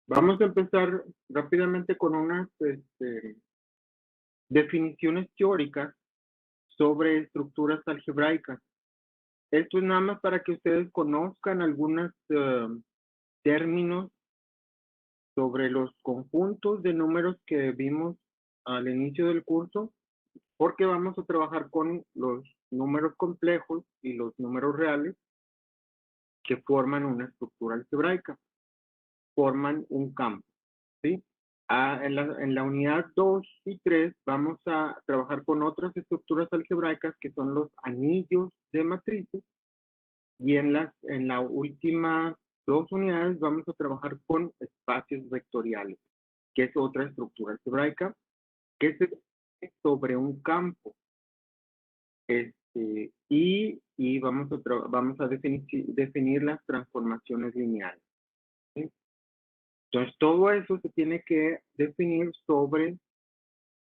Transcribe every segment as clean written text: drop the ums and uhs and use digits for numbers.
Vamos a empezar rápidamente con unas definiciones teóricas sobre estructuras algebraicas. Esto es nada más para que ustedes conozcan algunos términos sobre los conjuntos de números que vimos al inicio del curso, porque vamos a trabajar con los números complejos y los números reales que forman una estructura algebraica, forman un campo, ¿sí? En la unidad 2 y 3 vamos a trabajar con otras estructuras algebraicas que son los anillos de matrices, y en la última dos unidades vamos a trabajar con espacios vectoriales, que es otra estructura algebraica que se define sobre un campo. Y vamos a definir las transformaciones lineales, ¿sí? Entonces, todo eso se tiene que definir sobre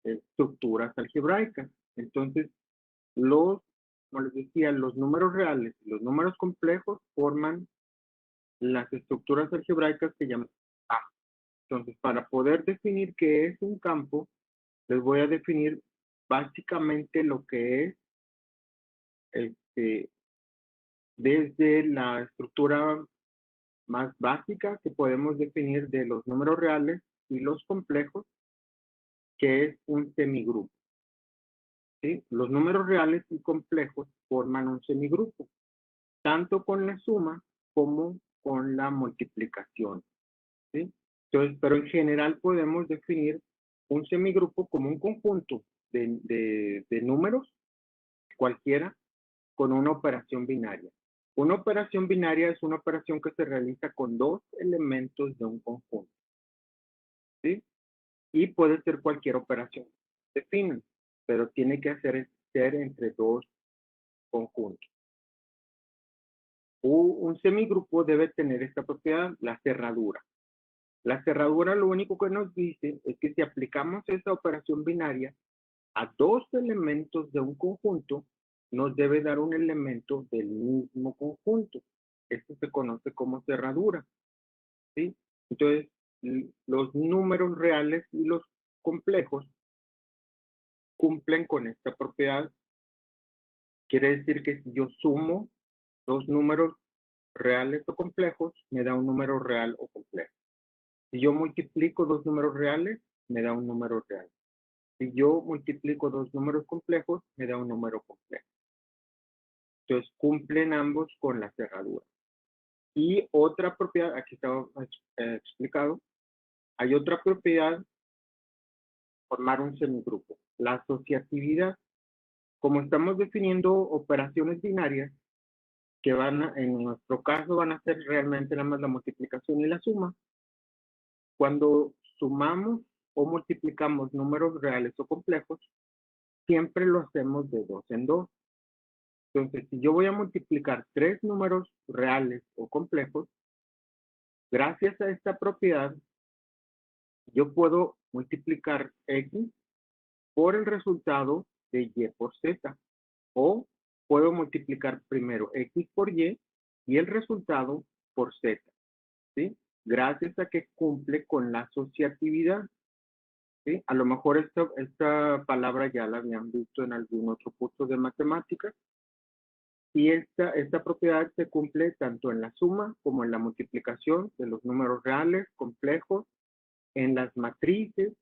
estructuras algebraicas. Entonces, como les decía, los números reales y los números complejos forman las estructuras algebraicas que llamamos campos. Entonces, para poder definir qué es un campo, les voy a definir básicamente lo que es este, desde la estructura más básica que podemos definir de los números reales y los complejos, que es un semigrupo, ¿sí? Los números reales y complejos forman un semigrupo, tanto con la suma como con la multiplicación, ¿sí? Entonces, pero en general podemos definir un semigrupo como un conjunto de números, cualquiera, con una operación binaria. Una operación binaria es una operación que se realiza con dos elementos de un conjunto, ¿sí? Y puede ser cualquier operación que definen, pero tiene que ser entre dos conjuntos. Un semigrupo debe tener esta propiedad, la cerradura. La cerradura lo único que nos dice es que si aplicamos esa operación binaria a dos elementos de un conjunto, nos debe dar un elemento del mismo conjunto. Esto se conoce como cerradura, ¿sí? Entonces, los números reales y los complejos cumplen con esta propiedad. Quiere decir que si yo sumo dos números reales o complejos, me da un número real o complejo. Si yo multiplico dos números reales, me da un número real. Si yo multiplico dos números complejos, me da un número complejo. Entonces, cumplen ambos con la cerradura. Y otra propiedad, aquí estaba explicado, hay otra propiedad, formar un semigrupo. La asociatividad, como estamos definiendo operaciones binarias, que en nuestro caso van a ser realmente nada más la multiplicación y la suma. Cuando sumamos o multiplicamos números reales o complejos, siempre lo hacemos de dos en dos. Entonces, si yo voy a multiplicar tres números reales o complejos, gracias a esta propiedad, yo puedo multiplicar x por el resultado de y por z. O puedo multiplicar primero x por y el resultado por z, ¿sí? Gracias a que cumple con la asociatividad, ¿sí? A lo mejor esta palabra ya la habían visto en algún otro curso de matemáticas, y esta propiedad se cumple tanto en la suma como en la multiplicación de los números reales, complejos, en las matrices,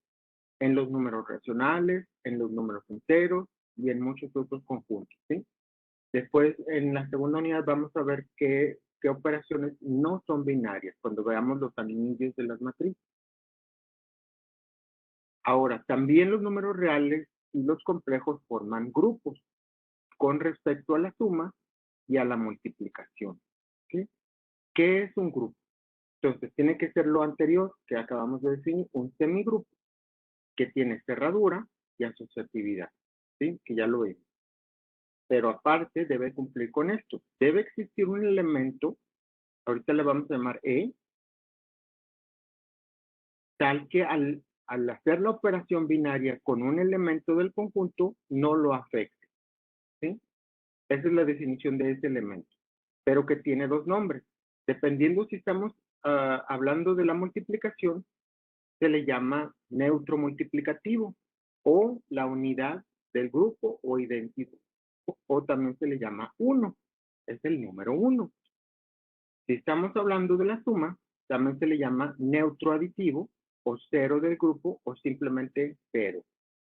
en los números racionales, en los números enteros y en muchos otros conjuntos, ¿sí? Después, en la segunda unidad, vamos a ver qué operaciones no son binarias cuando veamos los anillos de las matrices. Ahora, también los números reales y los complejos forman grupos con respecto a la suma y a la multiplicación, ¿sí? ¿Qué es un grupo? Entonces, tiene que ser lo anterior que acabamos de definir, un semigrupo que tiene cerradura y asociatividad, ¿sí? Que ya lo vimos. Pero aparte debe cumplir con esto. Debe existir un elemento, ahorita le vamos a llamar E, tal que al hacer la operación binaria con un elemento del conjunto, no lo afecte, ¿sí? Esa es la definición de ese elemento, pero que tiene dos nombres. Dependiendo si estamos hablando de la multiplicación, se le llama neutro multiplicativo o la unidad del grupo o identidad, o también se le llama 1, es el número 1. Si estamos hablando de la suma, también se le llama neutro aditivo o cero del grupo o simplemente cero,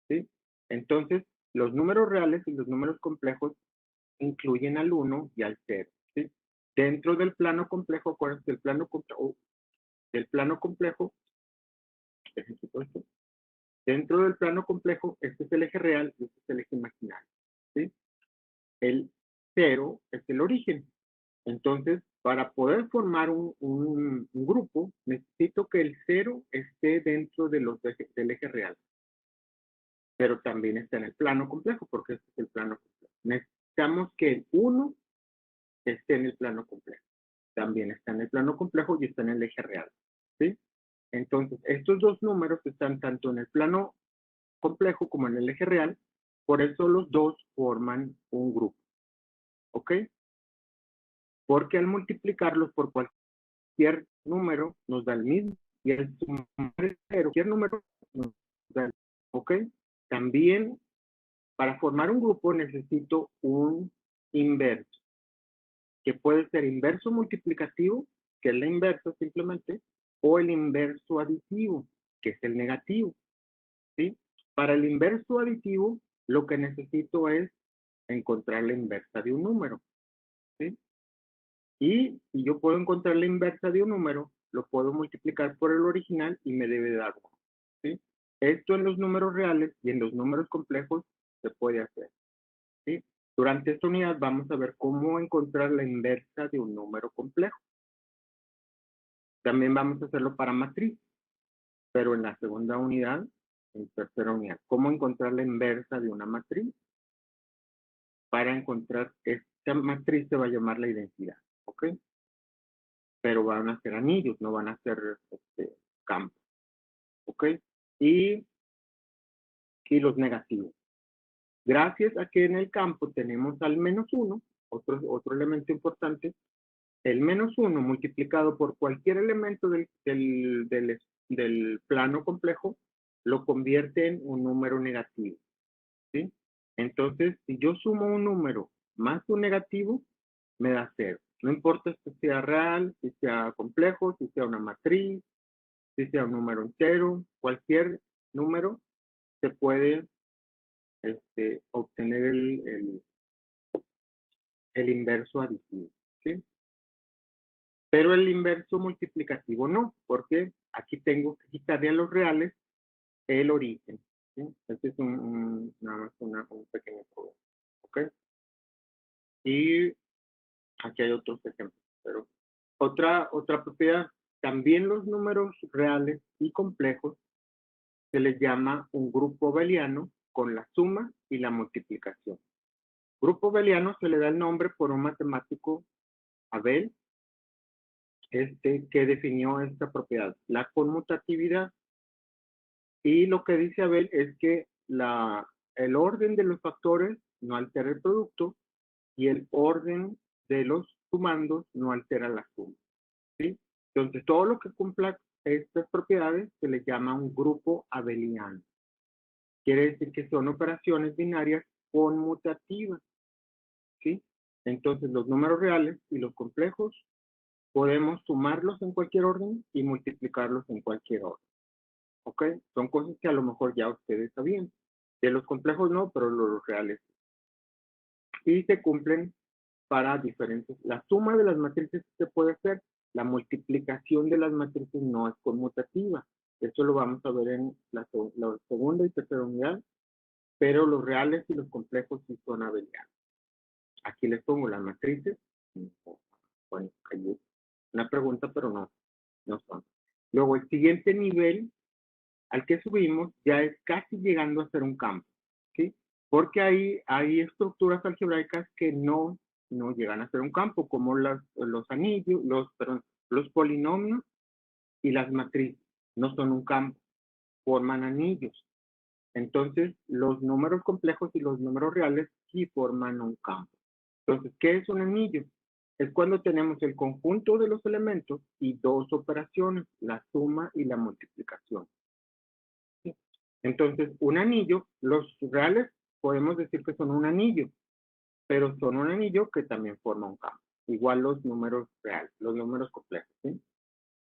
¿sí? Entonces, los números reales y los números complejos incluyen al 1 y al 0, ¿sí? Dentro del plano complejo, acuérdense del plano complejo, dentro del plano complejo, este es el eje real y este es el eje imaginario, ¿sí? El 0 es el origen. Entonces, para poder formar un grupo, necesito que el 0 esté dentro de del eje real, pero también está en el plano complejo, porque este es el plano complejo. Necesitamos que el 1 esté en el plano complejo. También está en el plano complejo y está en el eje real, ¿sí? Entonces, estos dos números están tanto en el plano complejo como en el eje real, por eso los dos forman un grupo, ¿ok? Porque al multiplicarlos por cualquier número nos da el mismo, y al sumar cualquier número nos da el mismo, ¿ok? También, para formar un grupo necesito un inverso, que puede ser inverso multiplicativo, que es la inversa simplemente, o el inverso aditivo, que es el negativo, ¿sí? Para el inverso aditivo, lo que necesito es encontrar la inversa de un número, ¿sí? Y si yo puedo encontrar la inversa de un número, lo puedo multiplicar por el original y me debe dar 1, ¿sí? Esto en los números reales y en los números complejos se puede hacer, ¿sí? Durante esta unidad vamos a ver cómo encontrar la inversa de un número complejo. También vamos a hacerlo para matriz, pero en la segunda unidad, en tercera unidad, cómo encontrar la inversa de una matriz. Para encontrar esta matriz se va a llamar la identidad, ¿ok? Pero van a ser anillos, no van a ser campos, ¿ok? Y, y los negativos. Gracias a que en el campo tenemos al menos 1, otro elemento importante, el menos 1 multiplicado por cualquier elemento del plano complejo lo convierte en un número negativo, ¿sí? Entonces, si yo sumo un número más un negativo, me da 0. No importa si sea real, si sea complejo, si sea una matriz, si sea un número entero, cualquier número se puede obtener el inverso aditivo, ¿sí? Pero el inverso multiplicativo no, porque aquí tengo que quitarle a los reales el origen, ¿sí? Este es nada más un pequeño problema, ¿ok? Y aquí hay otros ejemplos, pero otra propiedad, también los números reales y complejos se les llama un grupo abeliano con la suma y la multiplicación. Grupo abeliano se le da el nombre por un matemático, Abel, que definió esta propiedad, la conmutatividad. Y lo que dice Abel es que el orden de los factores no altera el producto y el orden de los sumandos no altera la suma, ¿sí? Entonces, todo lo que cumpla estas propiedades se le llama un grupo abeliano. Quiere decir que son operaciones binarias conmutativas, ¿sí? Entonces, los números reales y los complejos podemos sumarlos en cualquier orden y multiplicarlos en cualquier orden, ¿ok? Son cosas que a lo mejor ya ustedes sabían. De los complejos no, pero los reales sí. Y se cumplen para diferentes. La suma de las matrices se puede hacer, la multiplicación de las matrices no es conmutativa. Eso lo vamos a ver en la segunda y tercera unidad, pero los reales y los complejos sí son abelianos. Aquí les pongo las matrices. Bueno, hay una pregunta, pero no son. Luego, el siguiente nivel al que subimos ya es casi llegando a ser un campo, ¿sí? Porque hay estructuras algebraicas que no llegan a ser un campo, como los anillos, los polinomios y las matrices. No son un campo, forman anillos. Entonces, los números complejos y los números reales sí forman un campo. Entonces, ¿qué es un anillo? es cuando tenemos el conjunto de los elementos y dos operaciones, la suma y la multiplicación. ¿Sí? Entonces, un anillo, los reales podemos decir que son un anillo, pero son un anillo que también forma un campo. Igual los números reales, los números complejos. ¿Sí?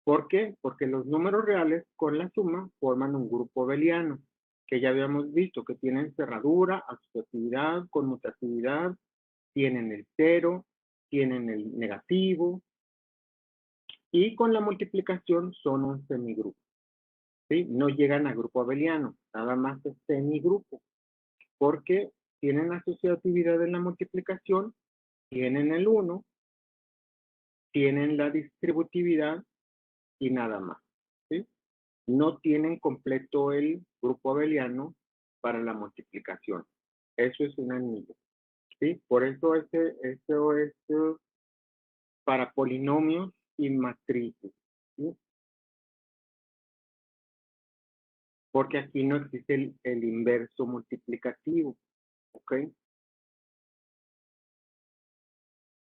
¿Por qué? Porque los números reales con la suma forman un grupo abeliano, que ya habíamos visto que tienen cerradura, asociatividad, conmutatividad, tienen el cero, tienen el negativo, y con la multiplicación son un semigrupo. ¿Sí? No llegan a grupo abeliano, nada más es semigrupo, porque tienen asociatividad en la multiplicación, tienen el 1, tienen la distributividad y nada más. ¿Sí? No tienen completo el grupo abeliano para la multiplicación. Eso es un anillo. ¿Sí? Por eso eso es para polinomios y matrices. ¿Sí? Porque aquí no existe el inverso multiplicativo. ¿Ok?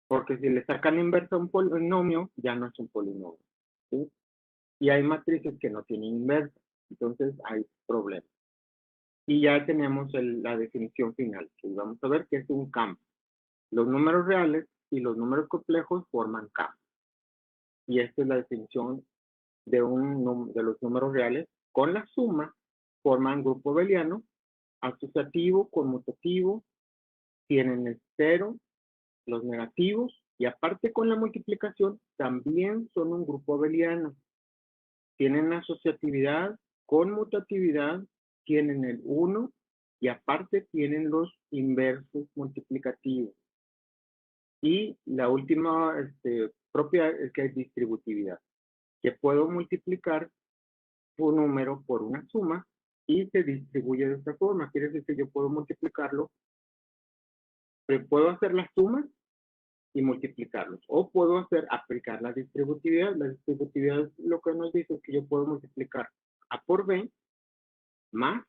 Porque si le sacan la inversa a un polinomio, ya no es un polinomio. ¿Sí? Y hay matrices que no tienen inversa. Entonces hay problemas. Y ya tenemos la definición final, que vamos a ver que es un campo. Los números reales y los números complejos forman campos. Y esta es la definición de los números reales. Con la suma forman grupo abeliano, asociativo, conmutativo, tienen el cero, los negativos, y aparte con la multiplicación también son un grupo abeliano. Tienen asociatividad, conmutatividad, tienen el 1 y aparte tienen los inversos multiplicativos. Y la última propiedad es que hay distributividad, que puedo multiplicar un número por una suma y se distribuye de esta forma. Quiere decir que yo puedo multiplicarlo, puedo hacer las sumas y multiplicarlos. O puedo aplicar la distributividad. La distributividad lo que nos dice es que yo puedo multiplicar A por B más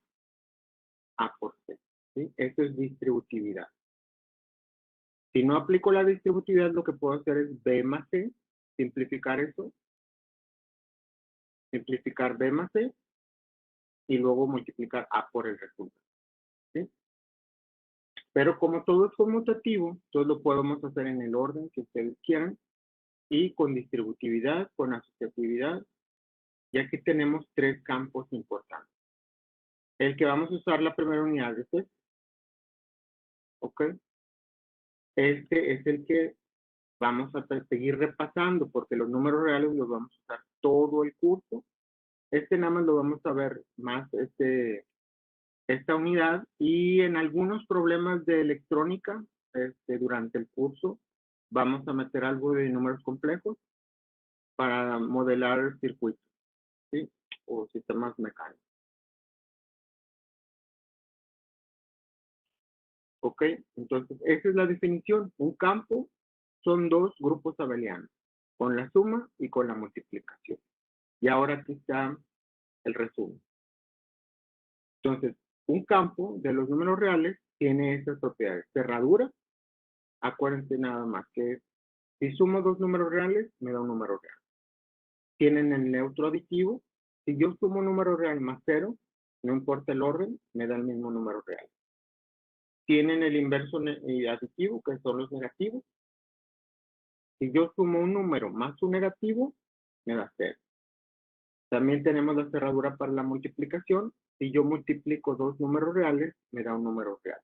A por C. ¿Sí? Eso es distributividad. Si no aplico la distributividad, lo que puedo hacer es B más C, simplificar eso, simplificar B más C, y luego multiplicar A por el resultado. ¿Sí? Pero como todo es conmutativo, entonces lo podemos hacer en el orden que ustedes quieran y con distributividad, con asociatividad. Y aquí tenemos tres campos importantes. El que vamos a usar la primera unidad de este, ¿ok? Este es el que vamos a seguir repasando porque los números reales los vamos a usar todo el curso. Este nada más lo vamos a ver más esta unidad y en algunos problemas de electrónica durante el curso vamos a meter algo de números complejos para modelar circuitos, ¿sí? O sistemas mecánicos. ¿Ok? Entonces, esa es la definición. Un campo son dos grupos abelianos, con la suma y con la multiplicación. Y ahora aquí está el resumen. Entonces, un campo de los números reales tiene estas propiedades. Cerradura, acuérdense nada más que si sumo dos números reales, me da un número real. Tienen el neutro aditivo. Si yo sumo un número real más 0, no importa el orden, me da el mismo número real. Tienen el inverso aditivo, que son los negativos. Si yo sumo un número más un negativo, me da 0. También tenemos la cerradura para la multiplicación. Si yo multiplico dos números reales, me da un número real.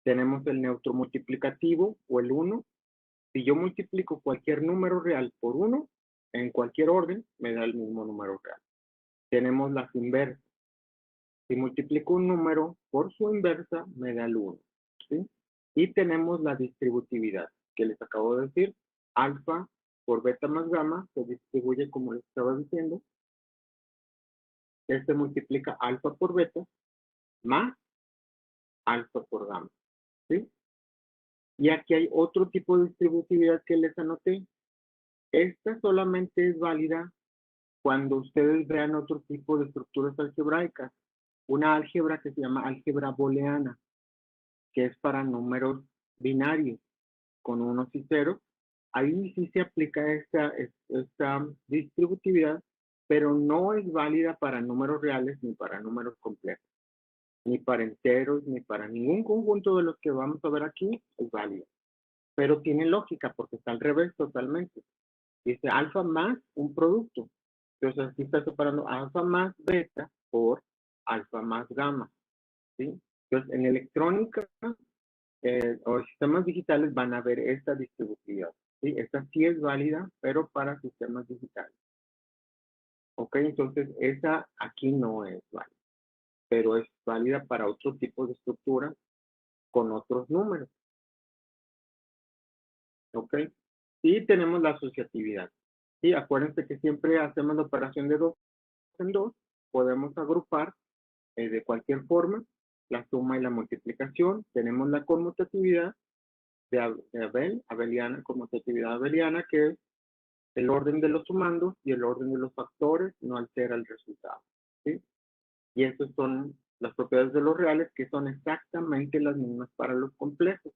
Tenemos el neutro multiplicativo o el 1. Si yo multiplico cualquier número real por 1, en cualquier orden, me da el mismo número real. Tenemos las inversas. Si multiplico un número por su inversa, me da el 1. ¿Sí? Y tenemos la distributividad, que les acabo de decir. Alfa por beta más gamma se distribuye como les estaba diciendo. Este multiplica alfa por beta más alfa por gamma. ¿Sí? Y aquí hay otro tipo de distributividad que les anoté. Esta solamente es válida cuando ustedes vean otro tipo de estructuras algebraicas. Una álgebra que se llama álgebra booleana, que es para números binarios, con unos y ceros, ahí sí se aplica esta distributividad, pero no es válida para números reales ni para números complejos, ni para enteros, ni para ningún conjunto de los que vamos a ver aquí es válida. Pero tiene lógica porque está al revés totalmente. Dice alfa más un producto. Entonces aquí está separando alfa más beta por alfa más gamma. ¿Sí? Entonces en electrónica o sistemas digitales van a ver esta distributividad. ¿Sí? Esta sí es válida, pero para sistemas digitales. ¿Ok? Entonces esa aquí no es válida, pero es válida para otro tipo de estructuras con otros números. ¿Ok? Y tenemos la asociatividad. Sí, acuérdense que siempre hacemos la operación de 2 en 2, podemos agrupar de cualquier forma la suma y la multiplicación. Tenemos la conmutatividad de abeliana, conmutatividad abeliana, que es el orden de los sumandos y el orden de los factores no altera el resultado. ¿Sí? Y esas son las propiedades de los reales, que son exactamente las mismas para los complejos.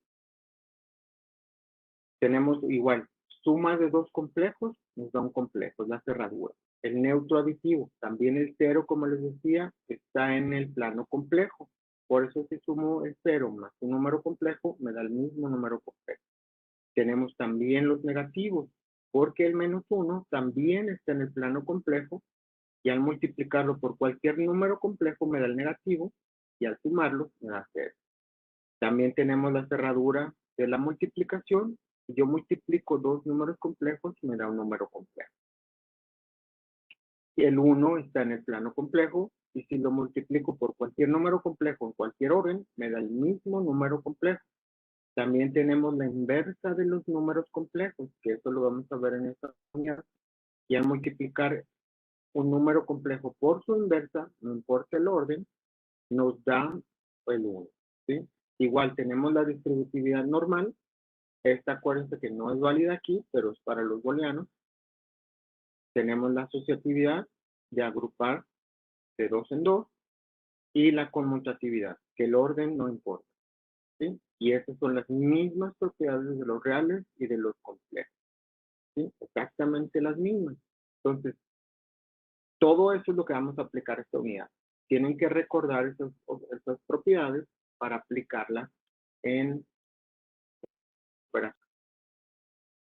Tenemos igual, suma de dos complejos nos da un complejo, es la cerradura. El neutro aditivo, también el cero, como les decía, está en el plano complejo. Por eso si sumo el cero más un número complejo, me da el mismo número complejo. Tenemos también los negativos, porque el menos 1 también está en el plano complejo, y al multiplicarlo por cualquier número complejo me da el negativo, y al sumarlo me da 0. También tenemos la cerradura de la multiplicación. Si yo multiplico dos números complejos, me da un número complejo. Y el 1 está en el plano complejo, y si lo multiplico por cualquier número complejo en cualquier orden, me da el mismo número complejo. También tenemos la inversa de los números complejos, que eso lo vamos a ver en esta unidad. Y al multiplicar un número complejo por su inversa, no importa el orden, nos da el 1. ¿Sí? Igual tenemos la distributividad normal. Esta, acuérdense que no es válida aquí, pero es para los booleanos. Tenemos la asociatividad de agrupar de 2 en 2 y la conmutatividad, que el orden no importa. ¿Sí? Y esas son las mismas propiedades de los reales y de los complejos. ¿Sí? Exactamente las mismas. Entonces, todo eso es lo que vamos a aplicar a esta unidad. Tienen que recordar esas propiedades para aplicarlas en operaciones